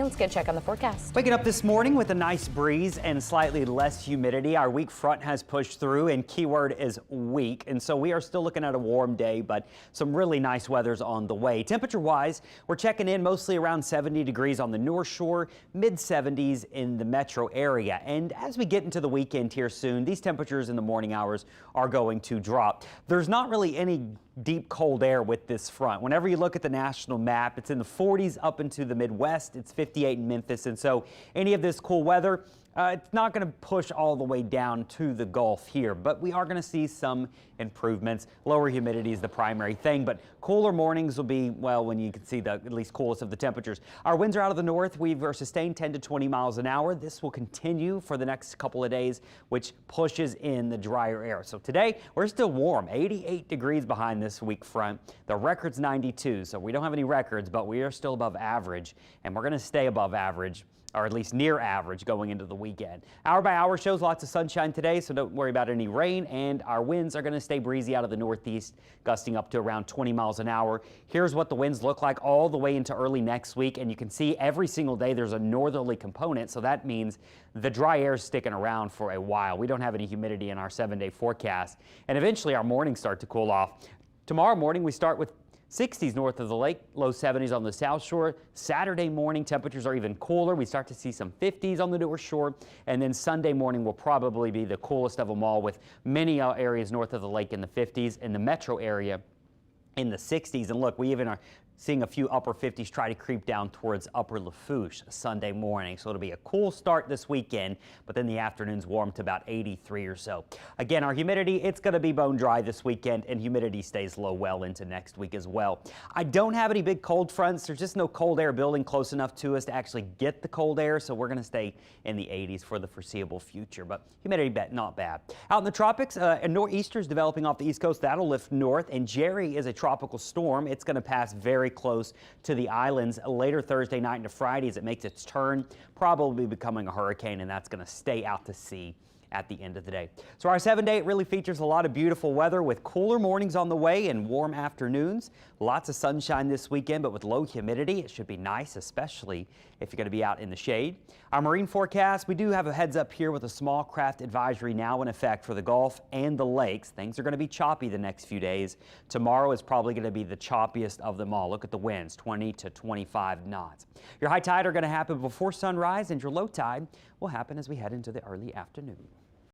Let's get a check on the forecast. Waking up this morning with a nice breeze and slightly less humidity. Our weak front has pushed through, and keyword is weak. And so we are still looking at a warm day, but some really nice weather's on the way. Temperature-wise, we're checking in mostly around 70 degrees on the North Shore, mid-70s in the metro area. And as we get into the weekend here soon, these temperatures in the morning hours are going to drop. There's not really any deep cold air with this front. Whenever you look at the national map, it's in the 40s up into the Midwest. It's 58 in Memphis. And so any of this cool weather, it's not going to push all the way down to the Gulf here, but we are going to see some improvements. Lower humidity is the primary thing, but cooler mornings will be, well, when you can see the at least coolest of the temperatures. Our winds are out of the north. We've sustained 10 to 20 miles an hour. This will continue for the next couple of days, which pushes in the drier air. So today, we're still warm, 88 degrees behind this weak front. The record's 92, so we don't have any records, but we are still above average, and we're going to stay above average, or at least near average, going into the weekend. Hour by hour shows lots of sunshine today, so don't worry about any rain, and our winds are going to stay breezy out of the northeast, gusting up to around 20 miles an hour. Here's what the winds look like all the way into early next week, and you can see every single day there's a northerly component, so that means the dry air is sticking around for a while. We don't have any humidity in our 7-day forecast, and eventually our mornings start to cool off. Tomorrow morning we start with 60s north of the lake, low 70s on the south shore. Saturday morning temperatures are even cooler. We start to see some 50s on the North Shore, and then Sunday morning will probably be the coolest of them all, with many areas north of the lake in the 50s, and the metro area in the 60s. And look, we even are seeing a few upper 50s try to creep down towards upper Lafourche Sunday morning. So it'll be a cool start this weekend, but then the afternoons warm to about 83 or so. Again, our humidity, it's going to be bone dry this weekend, and humidity stays low well into next week as well. I don't have any big cold fronts. There's just no cold air building close enough to us to actually get the cold air, so we're going to stay in the 80s for the foreseeable future, but humidity not bad. Out in the tropics, a nor'easter is developing off the east coast. That'll lift north, and Jerry is a tropical storm. It's going to pass very close to the islands later Thursday night into Friday as it makes its turn, probably becoming a hurricane, and that's going to stay out to sea at the end of the day. So our 7-day really features a lot of beautiful weather with cooler mornings on the way and warm afternoons. Lots of sunshine this weekend, but with low humidity, it should be nice, especially if you're going to be out in the shade. Our marine forecast, we do have a heads up here with a small craft advisory now in effect for the Gulf and the lakes. Things are going to be choppy the next few days. Tomorrow is probably going to be the choppiest of them all. Look at the winds, 20 to 25 knots. Your high tide are going to happen before sunrise, and your low tide will happen as we head into the early afternoon.